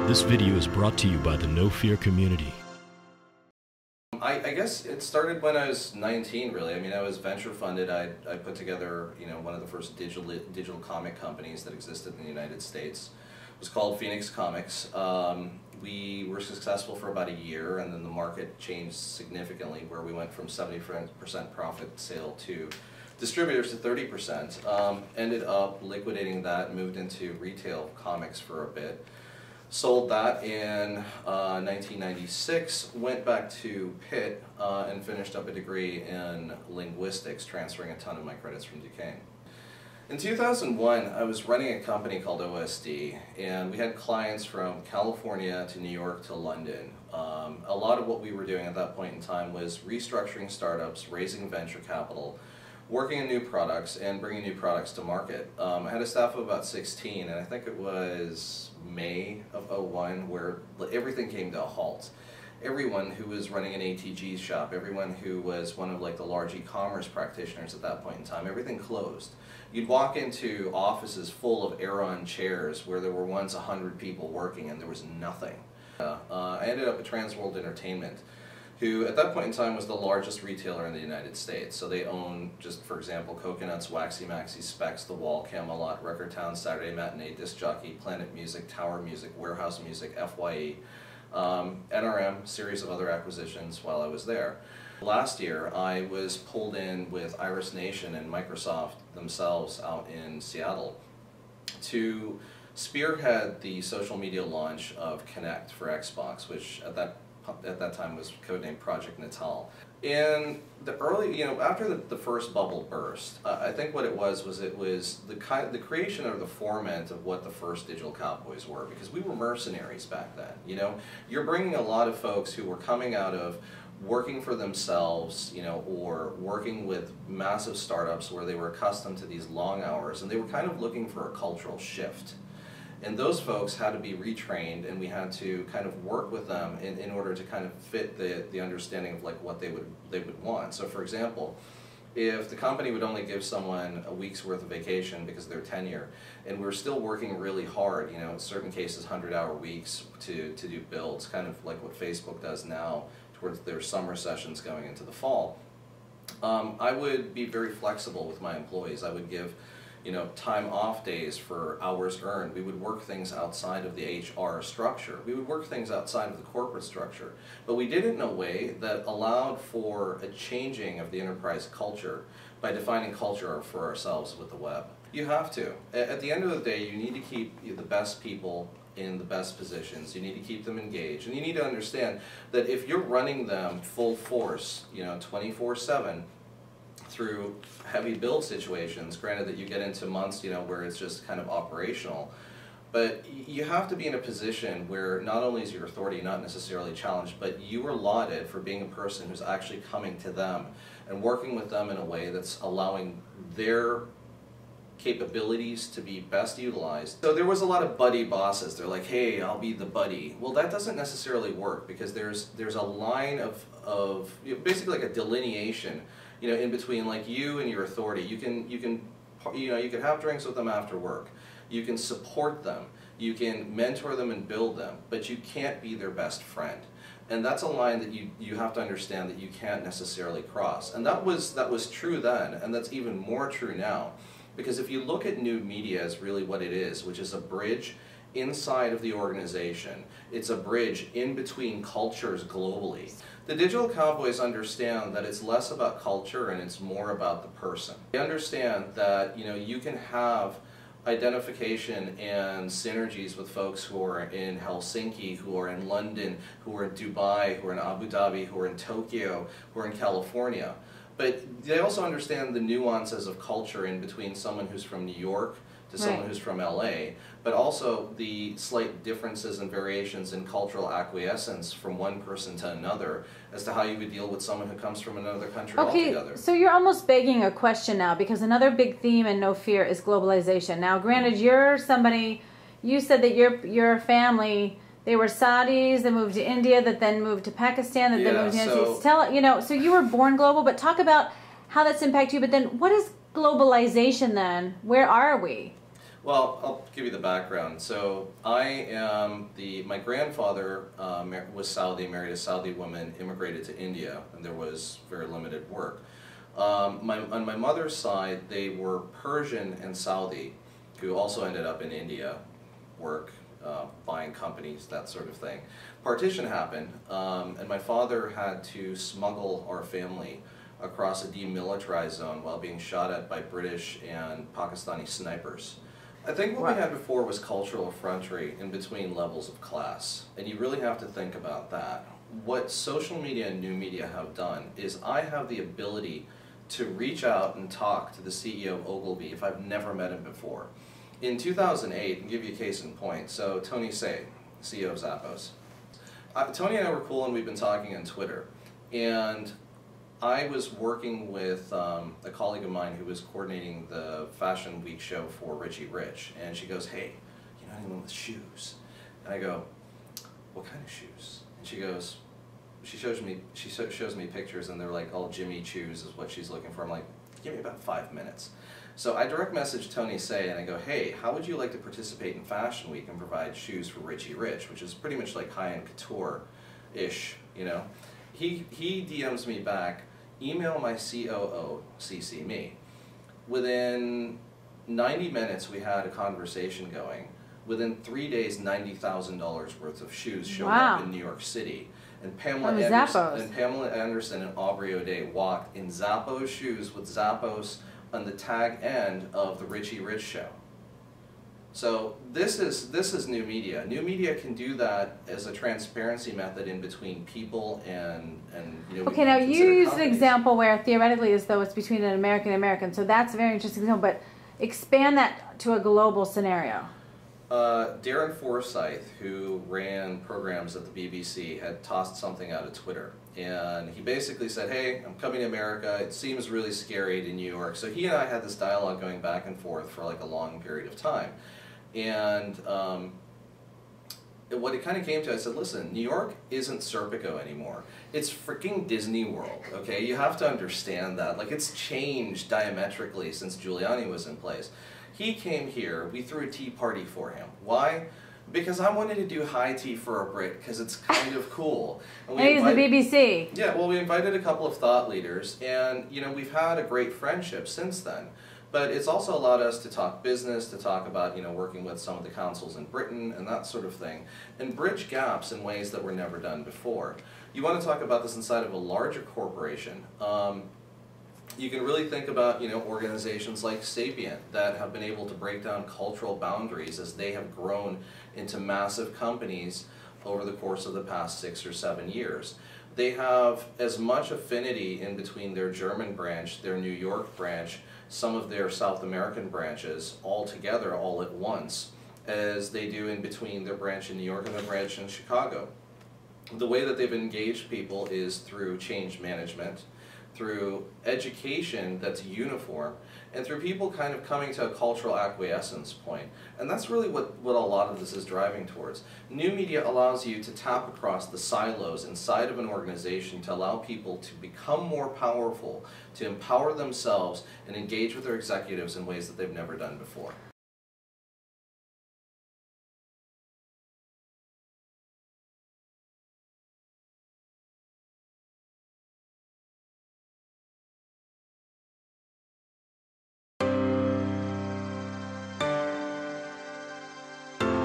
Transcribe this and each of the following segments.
This video is brought to you by the No Fear community. I guess it started when I was 19, really. I mean, I was venture funded. I put together, one of the first digital comic companies that existed in the United States. It was called Phoenix Comics. We were successful for about a year, and then the market changed significantly, where we went from 70% profit sale to distributors to 30%. Ended up liquidating that, moved into retail comics for a bit. Sold that in 1996, went back to Pitt and finished up a degree in linguistics, transferring a ton of my credits from Duquesne. In 2001, I was running a company called OSD, and we had clients from California to New York to London. A lot of what we were doing at that point in time was restructuring startups, raising venture capital, working on new products, and bringing new products to market. I had a staff of about 16, and I think it was May of '01 where everything came to a halt. Everyone who was running an ATG shop, everyone who was one of the large e-commerce practitioners at that point in time, everything closed. You'd walk into offices full of Aeron chairs where there were once 100 people working and there was nothing. I ended up at Transworld Entertainment, who at that point in time was the largest retailer in the United States. So they own, just for example, Coconuts, Waxy Maxy, Specs, The Wall, Camelot, Record Town, Saturday Matinee, Disc Jockey, Planet Music, Tower Music, Warehouse Music, FYE, NRM, series of other acquisitions while I was there. Last year, I was pulled in with Iris Nation and Microsoft themselves out in Seattle to spearhead the social media launch of Kinect for Xbox, which at that time was codenamed Project Natal. In the early, after the first bubble burst, I think what it was the creation or the format of what the first digital cowboys were, because we were mercenaries back then. You're bringing a lot of folks who were coming out of working for themselves, or working with massive startups where they were accustomed to these long hours, and they were kind of looking for a cultural shift. And those folks had to be retrained, and we had to kind of work with them in order to kind of fit the understanding of what they would want. So for example, if the company would only give someone a week's worth of vacation because of their tenure, and we're still working really hard, in certain cases 100-hour weeks to do builds, kind of like what Facebook does now towards their summer sessions going into the fall, I would be very flexible with my employees. I would give time off days for hours earned. We would work things outside of the HR structure. We would work things outside of the corporate structure. But we did it in a way that allowed for a changing of the enterprise culture by defining culture for ourselves with the web. You have to. At the end of the day, you need to keep the best people in the best positions. You need to keep them engaged. And you need to understand that if you're running them full force, 24/7, through heavy build situations, granted that you get into months, where it's just kind of operational, but you have to be in a position where not only is your authority not necessarily challenged, but you are lauded for being a person who's actually coming to them and working with them in a way that's allowing their capabilities to be best utilized. So there was a lot of buddy bosses. They're like, hey, I'll be the buddy. Well, that doesn't necessarily work, because there's a line of basically like a delineation, in between you and your authority. You can have drinks with them after work. You can support them. You can mentor them and build them, but you can't be their best friend. And that's a line that you have to understand that you can't necessarily cross. And that was true then, and that's even more true now. Because if you look at new media as really what it is, which is a bridge inside of the organization, it's a bridge in between cultures globally. The digital cowboys understand that it's less about culture and it's more about the person. They understand that you can have identification and synergies with folks who are in Helsinki, who are in London, who are in Dubai, who are in Abu Dhabi, who are in Tokyo, who are in California. But they also understand the nuances of culture in between someone who's from New York to someone who's from LA, but also the slight differences and variations in cultural acquiescence from one person to another as to how you would deal with someone who comes from another country altogether. So you're almost begging a question now, because another big theme in No Fear is globalization. Now, granted, you're somebody, you said that your family, they were Saudis that moved to India, that then moved to Pakistan, that then moved to the United States. So you were born global, but talk about how that's impacted you. But then what is globalization then? Where are we? Well, I'll give you the background. So my grandfather was Saudi, married a Saudi woman, immigrated to India, and there was very limited work. On my mother's side, they were Persian and Saudi, who also ended up in India, work, buying companies, that sort of thing. Partition happened, and my father had to smuggle our family across a demilitarized zone while being shot at by British and Pakistani snipers. I think what we had before was cultural effrontery in between levels of class, and you really have to think about that. What social media and new media have done is I have the ability to reach out and talk to the CEO of Ogilvy if I've never met him before. In 2008, I'll give you a case in point, so Tony Say, CEO of Zappos. Tony and I were cool and we've been talking on Twitter, and I was working with a colleague of mine who was coordinating the Fashion Week show for Richie Rich, and she goes, "Hey, you know anyone with shoes?" And I go, "What kind of shoes?" And she goes, she shows me pictures, and they're like all Jimmy Choos is what she's looking for. I'm like, "Give me about 5 minutes." So I direct message Tony Say and I go, "Hey, how would you like to participate in Fashion Week and provide shoes for Richie Rich," which is pretty much like high-end couture-ish, you know? He DMs me back, "Email my COO, CC me." Within 90 minutes we had a conversation going. Within 3 days, $90,000 worth of shoes showed up in New York City. And Pamela Anderson and Aubrey O'Day walked in Zappos shoes with Zappos on the tag end of the Richie Rich show. So this is new media. New media can do that as a transparency method in between people and you know. Okay, now you used an example where theoretically as though it's between an American and American, so that's a very interesting example, but expand that to a global scenario. Darren Forsyth, who ran programs at the BBC, had tossed something out of Twitter. And he basically said, "Hey, I'm coming to America. It seems really scary to New York." So he and I had this dialogue going back and forth for like a long period of time. And what it kind of came to, I said, "Listen, New York isn't Serpico anymore. It's freaking Disney World, okay? You have to understand that. Like, it's changed diametrically since Giuliani was in place." He came here, we threw a tea party for him. Why? Because I wanted to do high tea for a Brit, because it's kind of cool. And he's the BBC. Yeah, well, we invited a couple of thought leaders, and you know, we've had a great friendship since then. But it's also allowed us to talk business, to talk about, you know, working with some of the councils in Britain and that sort of thing, and bridge gaps in ways that were never done before. You want to talk about this inside of a larger corporation. You can really think about, you know, organizations like Sapient that have been able to break down cultural boundaries as they have grown into massive companies over the course of the past 6 or 7 years. They have as much affinity in between their German branch, their New York branch, some of their South American branches all together, all at once, as they do in between their branch in New York and their branch in Chicago. The way that they've engaged people is through change management, through education that's uniform, and through people kind of coming to a cultural acquiescence point. And that's really what a lot of this is driving towards. New media allows you to tap across the silos inside of an organization to allow people to become more powerful, to empower themselves, and engage with their executives in ways that they've never done before.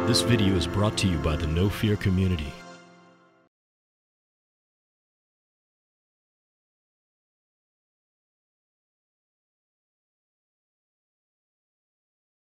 This video is brought to you by the No Fear community.